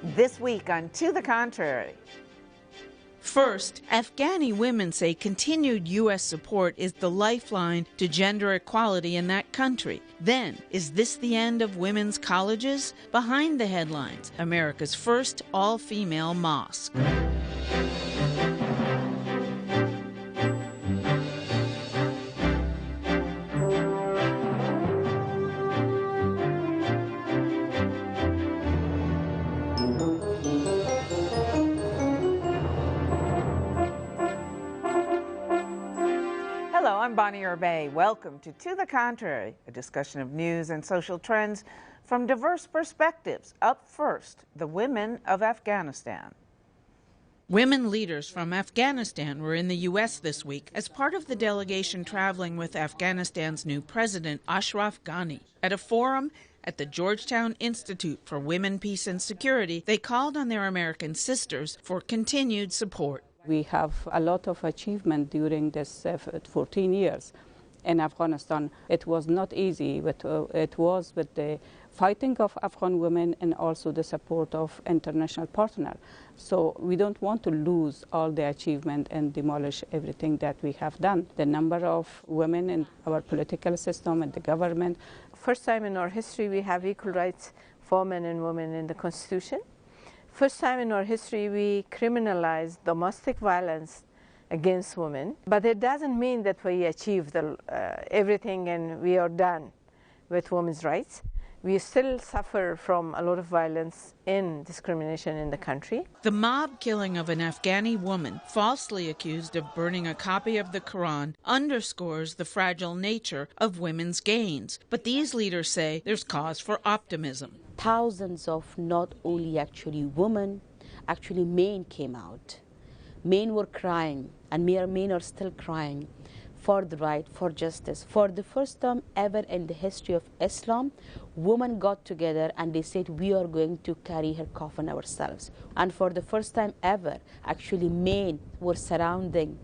This week on To the Contrary. First, Afghani women say continued U.S. support is the lifeline to gender equality in that country. Then, is this the end of women's colleges? Behind the headlines, America's first all-female mosque. I'm Bonnie Urbay. Welcome to the Contrary, a discussion of news and social trends from diverse perspectives. Up first, the women of Afghanistan. Women leaders from Afghanistan were in the U.S. this week as part of the delegation traveling with Afghanistan's new president, Ashraf Ghani. At a forum at the Georgetown Institute for Women, Peace and Security, they called on their American sisters for continued support. We have a lot of achievement during this 14 years in Afghanistan. It was not easy, but it was with the fighting of Afghan women and also the support of international partners. So we don't want to lose all the achievement and demolish everything that we have done. The number of women in our political system and the government. First time in our history we have equal rights for men and women in the Constitution. First time in our history we criminalize domestic violence against women, but it doesn't mean that we achieve everything and we are done with women's rights. We still suffer from a lot of violence and discrimination in the country. The mob killing of an Afghani woman falsely accused of burning a copy of the Quran underscores the fragile nature of women's gains. But these leaders say there's cause for optimism. Thousands of not only actually women, actually men came out. Men were crying, and men are still crying for the right, for justice. For the first time ever in the history of Islam, women got together and they said, we are going to carry her coffin ourselves. And for the first time ever, actually men were surrounding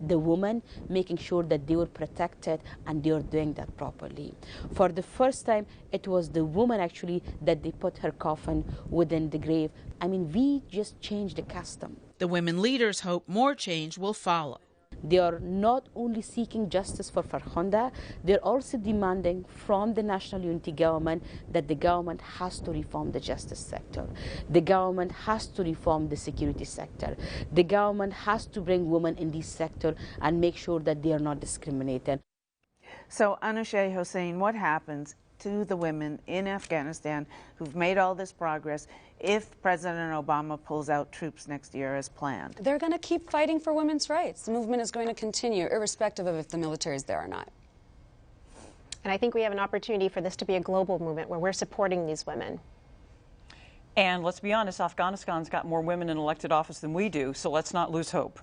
the woman, making sure that they were protected, and they were doing that properly. For the first time, it was the woman actually that they put her coffin within the grave. I mean, we just changed the custom. The women leaders hope more change will follow. They are not only seeking justice for Farkhanda, they're also demanding from the national unity government that the government has to reform the justice sector. The government has to reform the security sector. The government has to bring women in this sector and make sure that they are not discriminated. So, Anushay Hossain, what happens to the women in Afghanistan who've made all this progress if President Obama pulls out troops next year as planned? They're going to keep fighting for women's rights. The movement is going to continue, irrespective of if the military is there or not. And I think we have an opportunity for this to be a global movement where we're supporting these women. And let's be honest, Afghanistan's got more women in elected office than we do, so let's not lose hope.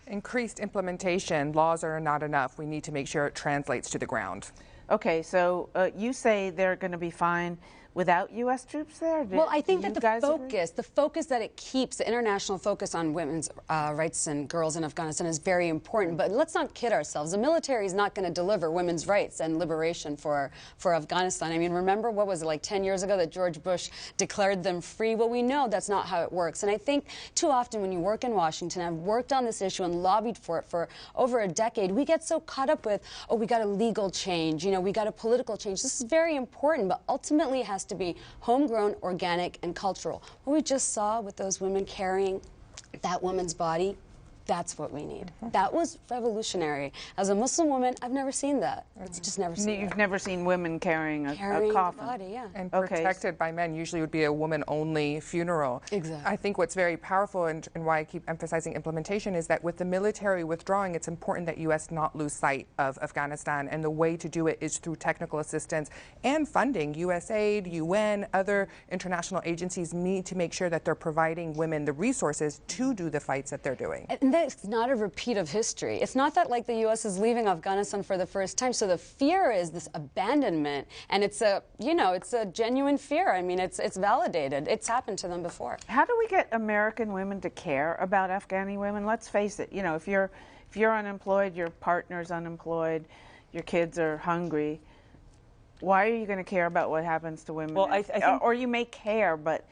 Increased implementation. Laws are not enough. We need to make sure it translates to the ground. Okay, so you say they're going to be fine without U.S. troops there? Well, I think that the focus that it keeps, the international focus on women's rights and girls in Afghanistan is very important. But let's not kid ourselves. The military is not going to deliver women's rights and liberation for Afghanistan. I mean, remember, what was it, like 10 years ago that George Bush declared them free? Well, we know that's not how it works. And I think too often when you work in Washington, I've worked on this issue and lobbied for it for over a decade, we get so caught up with, oh, we got a legal change, we got a political change. This is very important, but ultimately it has to be homegrown, organic, and cultural. What we just saw with those women carrying that woman's body, that's what we need. That was revolutionary. As a Muslim woman, I've never seen that. It's just never seen You've never seen women carrying a coffin? The body, yeah. And protected by men. Usually would be a woman-only funeral. Exactly. I think what's very powerful and why I keep emphasizing implementation is that with the military withdrawing, it's important that U.S. not lose sight of Afghanistan. And the way to do it is through technical assistance and funding. USAID, UN, other international agencies need to make sure that they're providing women the resources to do the fights that they're doing. And that's not a repeat of history. It's not that like the U.S. is leaving Afghanistan for the first time. So the fear is this abandonment, and it's a, it's a genuine fear. I mean, it's validated. It's happened to them before. How do we get American women to care about Afghani women? Let's face it. If you're unemployed, your partner's unemployed, your kids are hungry. Why are you going to care about what happens to women? Well, I think, or you may care, but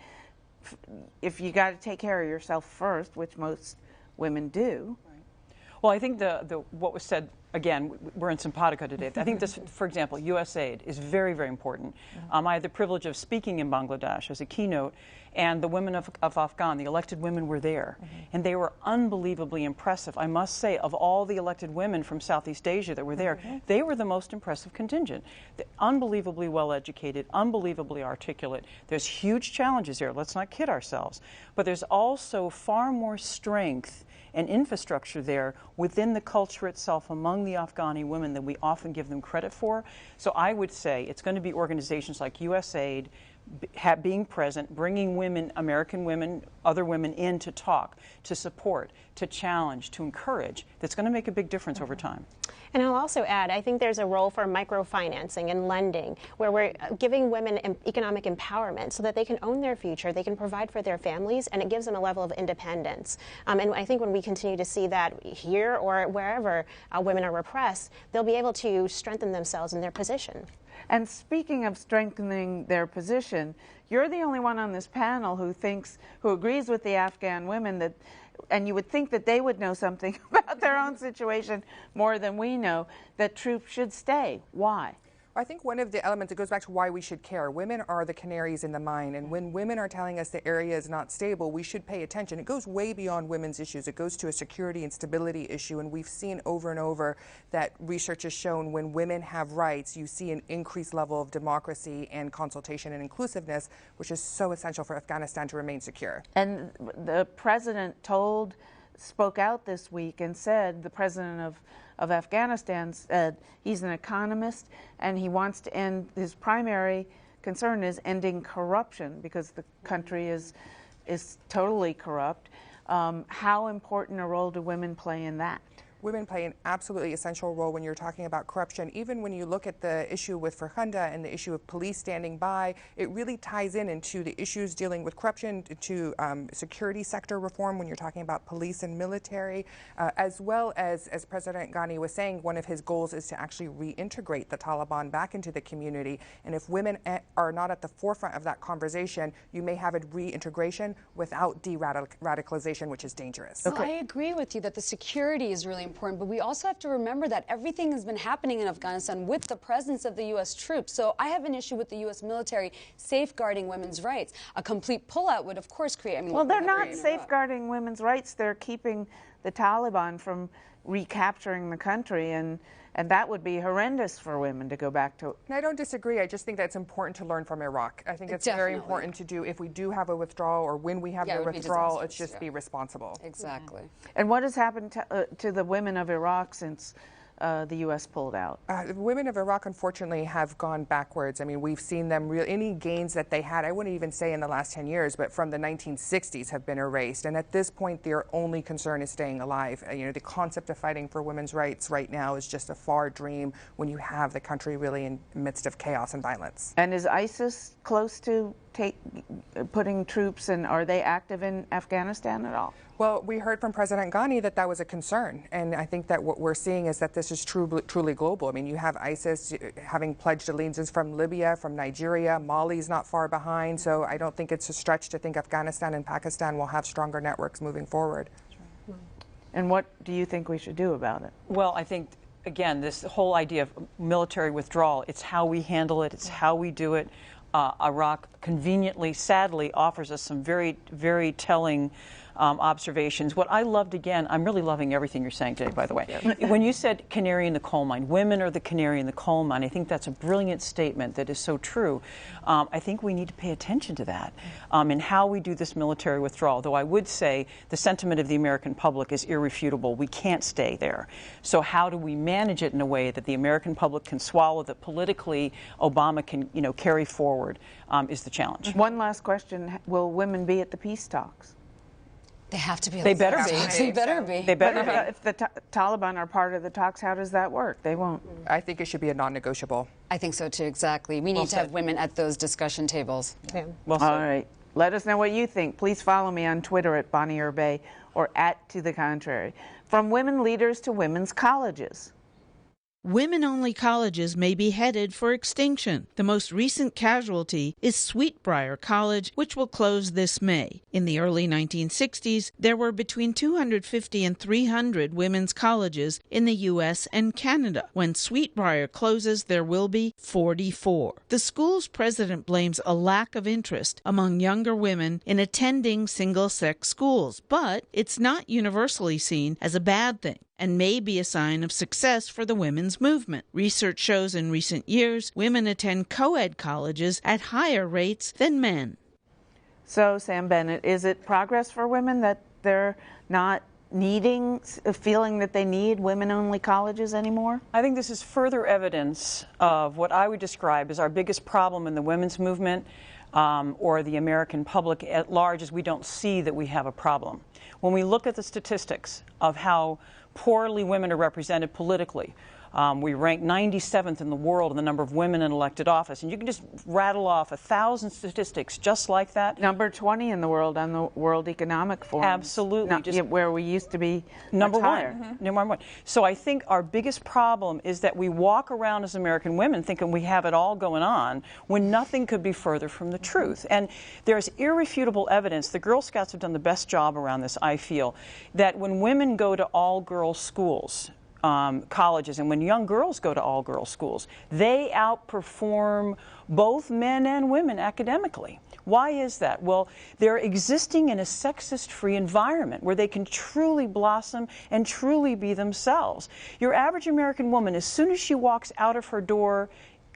if you got to take care of yourself first, which most women do. Right. Well, I think what was said, again, we're in simpatico today. I think this, for example, USAID is very, very important. I had the privilege of speaking in Bangladesh as a keynote, and the women of Afghan, the elected women, were there. And they were unbelievably impressive. I must say, of all the elected women from Southeast Asia that were there, they were the most impressive contingent. They're unbelievably well educated, unbelievably articulate. There's huge challenges here, let's not kid ourselves. But there's also far more strength and infrastructure there within the culture itself among the Afghani women than we often give them credit for. So I would say it's going to be organizations like USAID being present, bringing women, American women, other women in to talk, to support, to challenge, to encourage, that's going to make a big difference over time. And I'll also add, I think there's a role for microfinancing and lending, where we're giving women economic empowerment so that they can own their future, they can provide for their families, and it gives them a level of independence. And I think when we continue to see that here or wherever women are repressed, they'll be able to strengthen themselves in their position. And speaking of strengthening their position, you're the only one on this panel who agrees with the Afghan women that, and you would think that they would know something about their own situation more than we know, that troops should stay. Why? I think one of the elements that goes back to why we should care. Women are the canaries in the mine, and when women are telling us the area is not stable, we should pay attention. It goes way beyond women's issues. It goes to a security and stability issue, and we've seen over and over that research has shown when women have rights, you see an increased level of democracy and consultation and inclusiveness, which is so essential for Afghanistan to remain secure. And the president spoke out this week and said, the president of Afghanistan said he's an economist and he wants to end, his primary concern is ending corruption because the country is totally corrupt. How important a role do women play in that? Women play an absolutely essential role when you're talking about corruption. Even when you look at the issue with Farkhunda and the issue of police standing by, it really ties into the issues dealing with corruption, to security sector reform when you're talking about police and military, as well as President Ghani was saying, one of his goals is to actually reintegrate the Taliban back into the community. And if women are not at the forefront of that conversation, you may have a reintegration without de-radicalization, which is dangerous. Well, I agree with you that the security is really important, but we also have to remember that everything has been happening in Afghanistan with the presence of the U.S. troops. So I have an issue with the U.S. military safeguarding women's rights. A complete pullout would, of course, create... I mean, well, they're not safeguarding women's rights. They're keeping the Taliban from recapturing the country, and that would be horrendous for women to go back to. And I don't disagree. I just think that it's important to learn from Iraq. I think it's very important to do, if we do have a withdrawal or when we have the withdrawal, it's just be responsible. Exactly. And what has happened to the women of Iraq since the U.S. pulled out? Women of Iraq, unfortunately, have gone backwards. I mean, we've seen them, any gains that they had, I wouldn't even say in the last 10 years, but from the 1960s have been erased. And at this point, their only concern is staying alive. The concept of fighting for women's rights right now is just a far dream when you have the country really in the midst of chaos and violence. And is ISIS close to putting troops, and are they active in Afghanistan at all? Well, we heard from President Ghani that was a concern, and I think that what we're seeing is that this is truly global. I mean, you have ISIS having pledged allegiance from Libya, from Nigeria, Mali's not far behind, so I don't think it's a stretch to think Afghanistan and Pakistan will have stronger networks moving forward. And what do you think we should do about it? Well, I think, again, this whole idea of military withdrawal, it's how we handle it, it's how we do it. Iraq conveniently, sadly, offers us some very, very telling observations. What I loved, again, I'm really loving everything you're saying today, by the way. When you said canary in the coal mine, women are the canary in the coal mine, I think that's a brilliant statement that is so true. I think we need to pay attention to that in how we do this military withdrawal, though I would say the sentiment of the American public is irrefutable. We can't stay there. So how do we manage it in a way that the American public can swallow, that politically Obama can carry forward is the challenge. One last question. Will women be at the peace talks? They have to be. They better be. They better be. They better be. If the Taliban are part of the talks, how does that work? They won't. I think it should be a non-negotiable. I think so too, exactly. We need to have women at those discussion tables. Yeah. Well all right. Let us know what you think. Please follow me on Twitter at Bonnie Urbay or @ToTheContrary. From women leaders to women's colleges. Women-only colleges may be headed for extinction. The most recent casualty is Sweet Briar College, which will close this May. In the early 1960s, there were between 250 and 300 women's colleges in the U.S. and Canada. When Sweet Briar closes, there will be 44. The school's president blames a lack of interest among younger women in attending single-sex schools, but it's not universally seen as a bad thing and may be a sign of success for the women's movement. Research shows in recent years, women attend co-ed colleges at higher rates than men. So, Sam Bennett, is it progress for women that they're not feeling that they need women-only colleges anymore? I think this is further evidence of what I would describe as our biggest problem in the women's movement or the American public at large, is we don't see that we have a problem. When we look at the statistics of how poorly women are represented politically, we rank 97th in the world in the number of women in elected office. And you can just rattle off 1,000 statistics just like that. Number 20 in the world on the World Economic Forum. Absolutely. Where we used to be number much higher. one. Number one. So I think our biggest problem is that we walk around as American women thinking we have it all going on when nothing could be further from the truth. And there's irrefutable evidence. The Girl Scouts have done the best job around this, I feel, that when women go to all-girls schools, colleges, and when young girls go to all-girls schools, they outperform both men and women academically. Why is that? Well, they're existing in a sexist-free environment where they can truly blossom and truly be themselves. Your average American woman, as soon as she walks out of her door,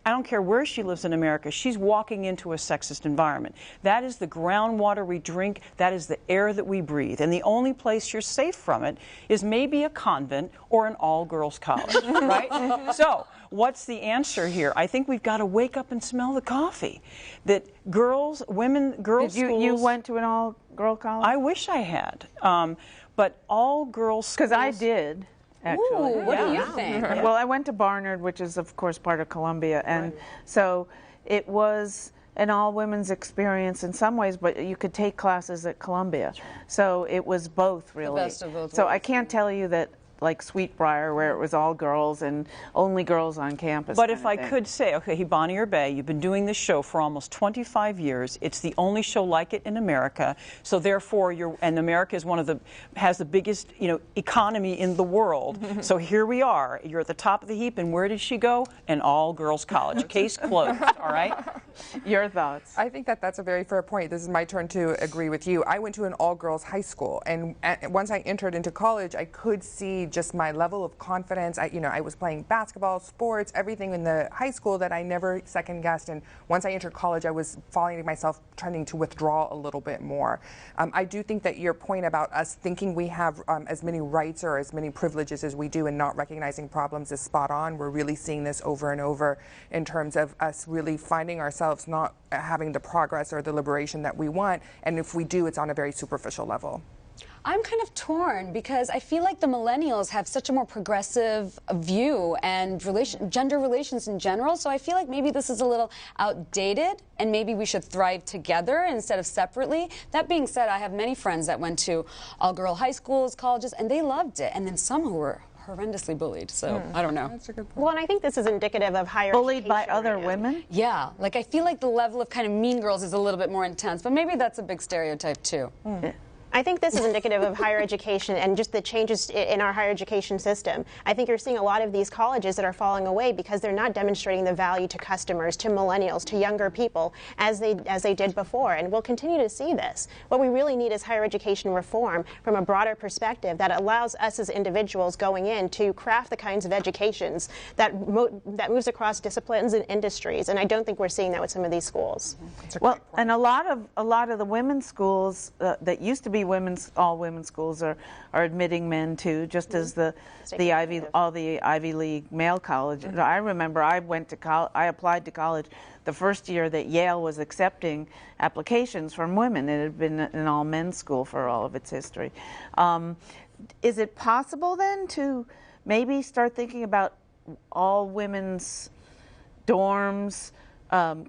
I don't care where she lives in America, she's walking into a sexist environment. That is the groundwater we drink, that is the air that we breathe. And the only place you're safe from it is maybe a convent or an all-girls college, right? So, what's the answer here? I think we've got to wake up and smell the coffee. That girls schools... You went to an all-girl college? I wish I had. But all-girls schools... Because I did. Actually. Ooh, what do you think? Well, I went to Barnard, which is, of course, part of Columbia, and so it was an all-women's experience in some ways, but you could take classes at Columbia. So it was both, really. The best of both so worlds. I can't tell you that, like Sweet Briar, where it was all girls and only girls on campus. But if I could say, okay, Bonnier Bay, you've been doing this show for almost 25 years. It's the only show like it in America. So therefore, and America is has the biggest, economy in the world. So here we are. You're at the top of the heap. And where did she go? An all-girls college. Case closed. All right. Your thoughts? I think that's a very fair point. This is my turn to agree with you. I went to an all-girls high school, and once I entered into college, I could see just my level of confidence. I was playing basketball, sports, everything in the high school that I never second-guessed. And once I entered college, I was finding myself trying to withdraw a little bit more. I do think that your point about us thinking we have as many rights or as many privileges as we do and not recognizing problems is spot on. We're really seeing this over and over in terms of us really finding ourselves not having the progress or the liberation that we want. And if we do, it's on a very superficial level. I'm kind of torn because I feel like the millennials have such a more progressive view and gender relations in general. So I feel like maybe this is a little outdated and maybe we should thrive together instead of separately. That being said, I have many friends that went to all-girl high schools, colleges, and they loved it. And then some who were horrendously bullied, so I don't know. That's a good point. Well, and I think this is indicative of higher Bullied by education other right now. women? Yeah, like I feel like the level of kind of mean girls is a little bit more intense, but maybe that's a big stereotype too. I think this is indicative of higher education and just the changes in our higher education system. I think you're seeing a lot of these colleges that are falling away because they're not demonstrating the value to customers, to millennials, to younger people as they did before. And we'll continue to see this. What we really need is higher education reform from a broader perspective that allows us as individuals going in to craft the kinds of educations that moves across disciplines and industries. And I don't think we're seeing that with some of these schools. Well, and a lot of the women's schools that used to be all women's schools are admitting men too, just as all the Ivy League male colleges. I remember I applied to college the first year that Yale was accepting applications from women. It had been an all men's school for all of its history. Is it possible then to maybe start thinking about all women's dorms,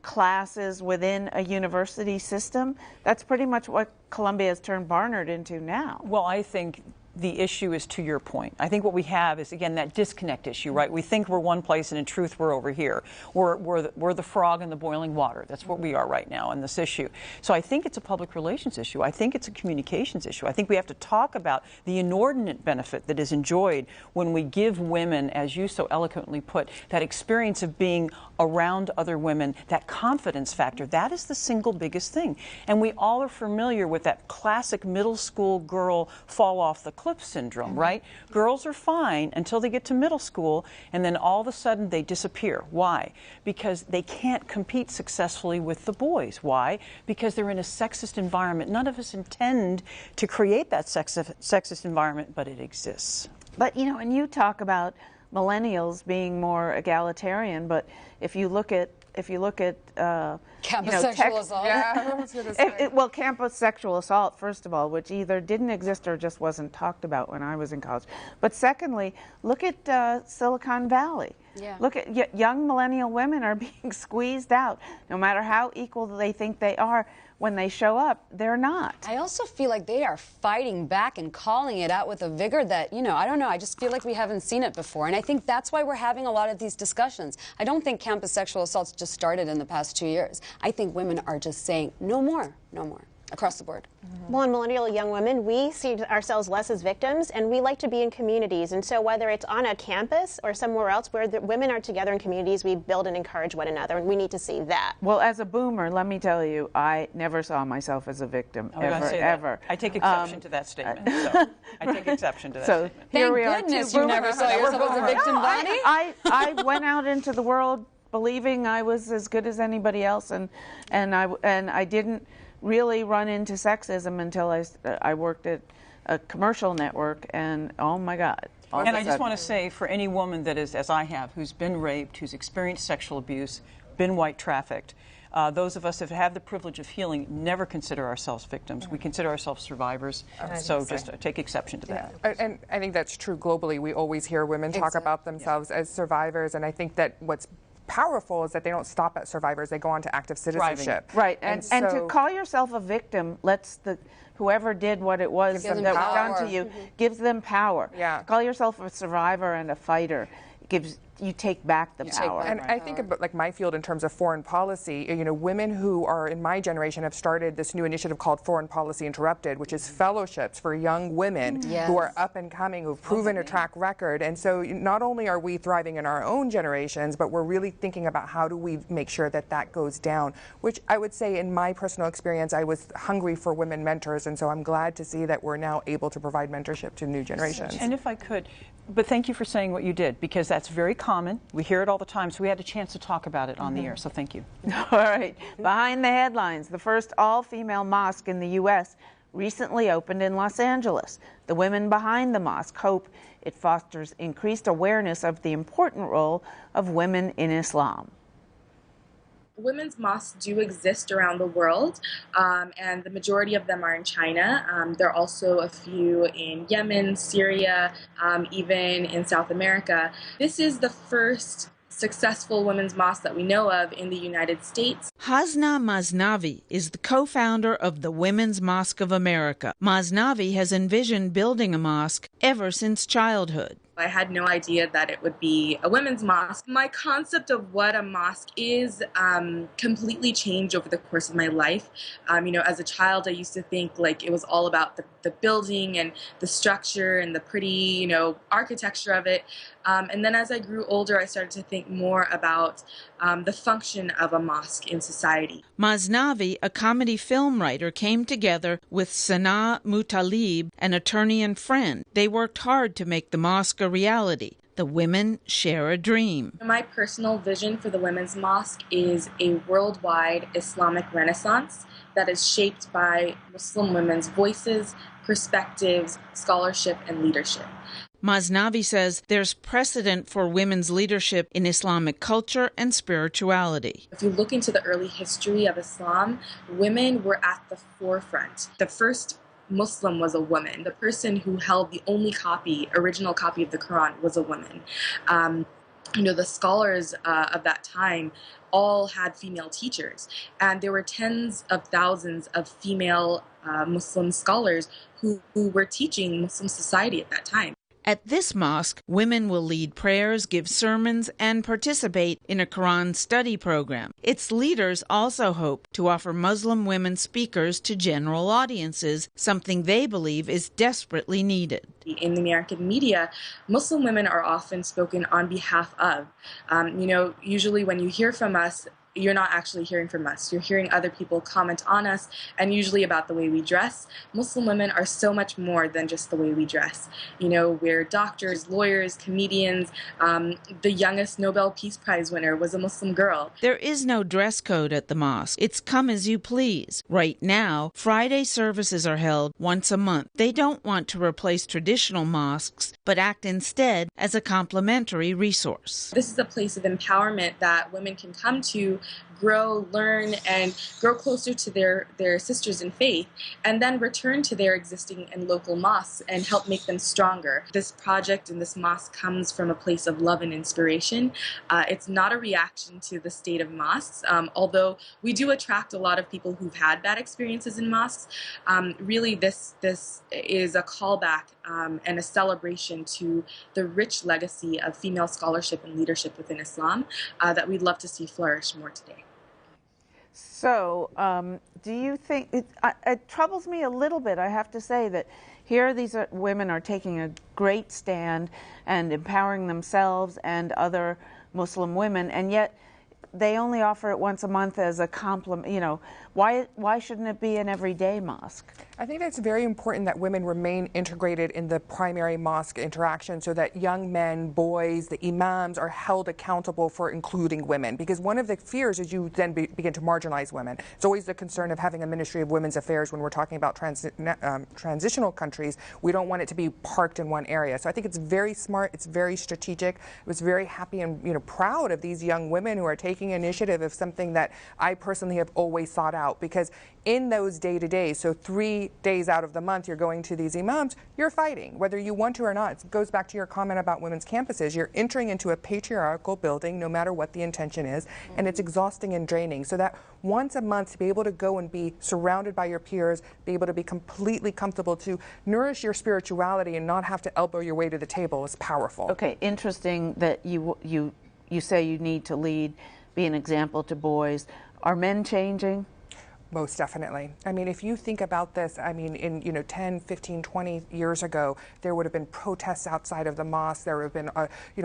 classes within a university system? That's pretty much what Columbia has turned Barnard into now. Well, I think the issue is to your point. I think what we have is, again, that disconnect issue, right? We think we're one place, and in truth, we're over here. We're the frog in the boiling water. That's what we are right now in this issue. So I think it's a public relations issue. I think it's a communications issue. I think we have to talk about the inordinate benefit that is enjoyed when we give women, as you so eloquently put, that experience of being around other women, that confidence factor. That is the single biggest thing. And we all are familiar with that classic middle school girl fall off the cliff syndrome, right? Girls are fine until they get to middle school, and then all of a sudden they disappear. Why? Because they can't compete successfully with the boys. Why? Because they're in a sexist environment. None of us intend to create that sexist environment, but it exists. But, you know, and you talk about millennials being more egalitarian, but if you look at campus sexual assault. Well, campus sexual assault, first of all, which either didn't exist or just wasn't talked about when I was in college. But secondly, look at Silicon Valley. Yeah. Look at young millennial women are being squeezed out. No matter how equal they think they are, when they show up, they're not. I also feel like they are fighting back and calling it out with a vigor that, you know, I don't know, I just feel like we haven't seen it before. And I think that's why we're having a lot of these discussions. I don't think campus sexual assaults just started in the past 2 years. I think women are just saying, no more, no more. Across the board. Well, in millennial young women, we see ourselves less as victims, and we like to be in communities. And so whether it's on a campus or somewhere else where the women are together in communities, we build and encourage one another, and we need to see that. Well, as a boomer, let me tell you, I never saw myself as a victim, ever. I take exception to that statement. So I take exception to that statement. Here we are, Thank goodness you never saw yourself as a victim, Bonnie. I went out into the world believing I was as good as anybody else, and I didn't really run into sexism until I worked at a commercial network, and oh my God. And I just want to say, for any woman that is, as I have, who's been raped, who's experienced sexual abuse, been white trafficked, those of us that have the privilege of healing never consider ourselves victims. We consider ourselves survivors. So just take exception to that. Yeah. And I think that's true globally. We always hear women talk about themselves as survivors, and I think that what's powerful is that they don't stop at survivors, they go on to active citizenship. Right, and to call yourself a victim lets whoever did what it was that was done to you, gives them power. Yeah. To call yourself a survivor and a fighter gives you take back the power. And I think about like my field in terms of foreign policy, you know, women who are in my generation have started this new initiative called Foreign Policy Interrupted, which is fellowships for young women who are up and coming, who've proven a track record. And so not only are we thriving in our own generations, but we're really thinking about how do we make sure that that goes down, which I would say in my personal experience, I was hungry for women mentors. And so I'm glad to see that we're now able to provide mentorship to new generations. And if I could, but thank you for saying what you did, because that's very common. We hear it all the time, so we had a chance to talk about it on the air, so thank you. All right. Behind the headlines, the first all-female mosque in the U.S. recently opened in Los Angeles. The women behind the mosque hope it fosters increased awareness of the important role of women in Islam. Women's mosques do exist around the world, and the majority of them are in China. There are also a few in Yemen, Syria, even in South America. This is the first successful women's mosque that we know of in the United States. Hasna Maznavi is the co-founder of the Women's Mosque of America. Maznavi has envisioned building a mosque ever since childhood. I had no idea that it would be a women's mosque. My concept of what a mosque is completely changed over the course of my life. You know, as a child, I used to think like it was all about the building and the structure and the pretty, you know, architecture of it. And then as I grew older, I started to think more about the function of a mosque in society. Maznavi, a comedy film writer, came together with Sana Mutalib, an attorney and friend. They worked hard to make the mosque a reality. The women share a dream. My personal vision for the Women's Mosque is a worldwide Islamic renaissance that is shaped by Muslim women's voices, perspectives, scholarship, and leadership. Maznavi says there's precedent for women's leadership in Islamic culture and spirituality. If you look into the early history of Islam, women were at the forefront. The first Muslim was a woman. The person who held the only original copy of the Quran was a woman. You know, the scholars of that time all had female teachers, and there were tens of thousands of female Muslim scholars who were teaching Muslim society at that time. At this mosque, women will lead prayers, give sermons, and participate in a Quran study program. Its leaders also hope to offer Muslim women speakers to general audiences, something they believe is desperately needed. In the American media, Muslim women are often spoken on behalf of. Usually when you hear from us, you're not actually hearing from us. You're hearing other people comment on us, and usually about the way we dress. Muslim women are so much more than just the way we dress. We're doctors, lawyers, comedians. The youngest Nobel Peace Prize winner was a Muslim girl. There is no dress code at the mosque. It's come as you please. Right now, Friday services are held once a month. They don't want to replace traditional mosques, but act instead as a complementary resource. This is a place of empowerment that women can come to, grow, learn, and grow closer to their sisters in faith, and then return to their existing and local mosques and help make them stronger. This project and this mosque comes from a place of love and inspiration. It's not a reaction to the state of mosques, although we do attract a lot of people who've had bad experiences in mosques. Really, this is a callback and a celebration to the rich legacy of female scholarship and leadership within Islam that we'd love to see flourish more today. So, do you think, it troubles me a little bit, I have to say, that here these women are taking a great stand and empowering themselves and other Muslim women, and yet they only offer it once a month as a compliment. Why shouldn't it be an everyday mosque? I think that's very important that women remain integrated in the primary mosque interaction so that young men, boys, the imams are held accountable for including women. Because one of the fears is you then begin to marginalize women. It's always the concern of having a Ministry of Women's Affairs when we're talking about transitional countries. We don't want it to be parked in one area. So I think it's very smart. It's very strategic. I was very happy and proud of these young women who are taking initiative of something that I personally have always sought out. Because in those day-to-day, so 3 days out of the month you're going to these imams, you're fighting, whether you want to or not. It goes back to your comment about women's campuses. You're entering into a patriarchal building, no matter what the intention is, and it's exhausting and draining. So that once a month to be able to go and be surrounded by your peers, be able to be completely comfortable to nourish your spirituality and not have to elbow your way to the table is powerful. Okay, interesting that you say you need to lead, be an example to boys. Are men changing? Most definitely. I mean, if you think about this, I mean, in 10, 15, 20 years ago, there would have been protests outside of the mosque. There would have been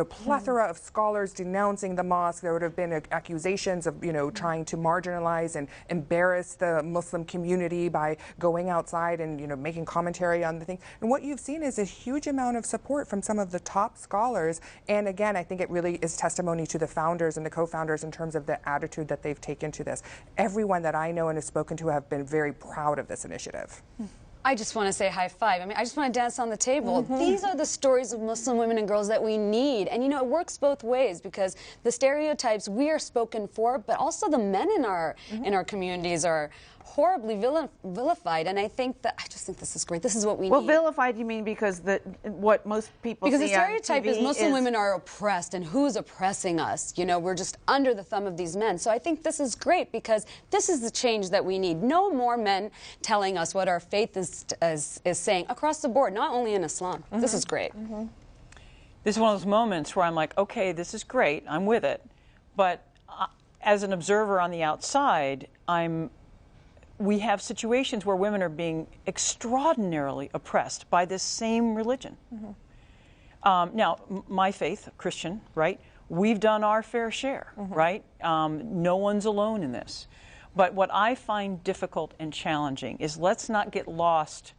a plethora of scholars denouncing the mosque. There would have been accusations of trying to marginalize and embarrass the Muslim community by going outside and making commentary on the thing. And what you've seen is a huge amount of support from some of the top scholars. And again, I think it really is testimony to the founders and the co-founders in terms of the attitude that they've taken to this. Everyone that I know and have spoken to have been very proud of this initiative. I just want to say high five. I mean, I just want to dance on the table. These are the stories of Muslim women and girls that we need. And it works both ways, because the stereotypes we are spoken for, but also the men in our communities are horribly vilified. And I just think this is great. This is what we need. Well, vilified, you mean because what most people see on TV the stereotype is Muslim women are oppressed, and who's oppressing us? We're just under the thumb of these men. So I think this is great, because this is the change that we need. No more men telling us what our faith is saying across the board, not only in Islam. This is great. This is one of those moments where I'm like, okay, this is great. I'm with it. But as an observer on the outside, we have situations where women are being extraordinarily oppressed by this same religion. Now, my faith, Christian, right? We've done our fair share, right? No one's alone in this. But what I find difficult and challenging is let's not get lost.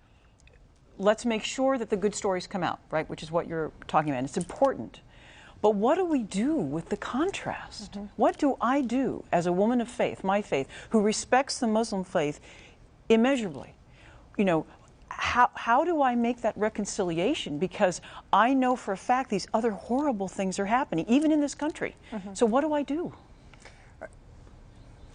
Let's make sure that the good stories come out, right? Which is what you're talking about. It's important. But what do we do with the contrast? What do I do as a woman of faith, my faith, who respects the Muslim faith immeasurably? How do I make that reconciliation? Because I know for a fact these other horrible things are happening, even in this country. So what do I do?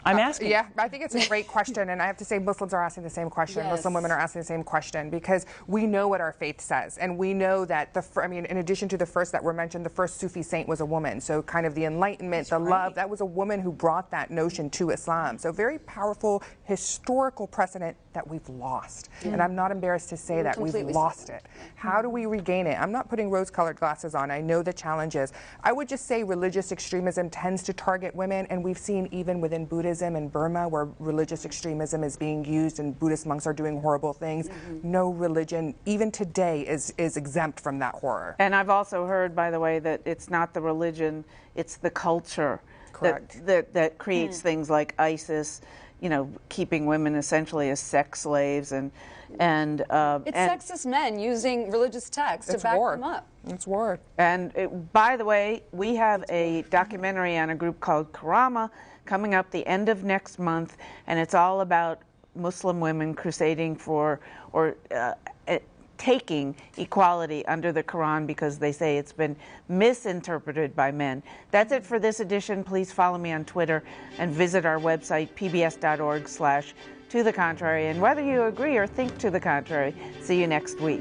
I'm asking. Yeah, I think it's a great question, and I have to say Muslims are asking the same question. Yes. Muslim women are asking the same question because we know what our faith says, and we know that in addition to the first that were mentioned, the first Sufi saint was a woman. So kind of the enlightenment, love, that was a woman who brought that notion to Islam. So very powerful historical precedent that we've lost. And I'm not embarrassed to say that we've lost it. How do we regain it? I'm not putting rose-colored glasses on. I know the challenges. I would just say religious extremism tends to target women, and we've seen even within Buddhism in Burma where religious extremism is being used and Buddhist monks are doing horrible things. No religion, even today, is exempt from that horror. And I've also heard, by the way, that it's not the religion, it's the culture that creates things like ISIS, you know, keeping women essentially as sex slaves and sexist men using religious texts to back them up. It's war. And by the way, we have a documentary on a group called Karama coming up the end of next month, and it's all about Muslim women crusading for taking equality under the Quran because they say it's been misinterpreted by men. That's it for this edition. Please follow me on Twitter and visit our website, pbs.org/to the contrary. And whether you agree or think to the contrary, see you next week.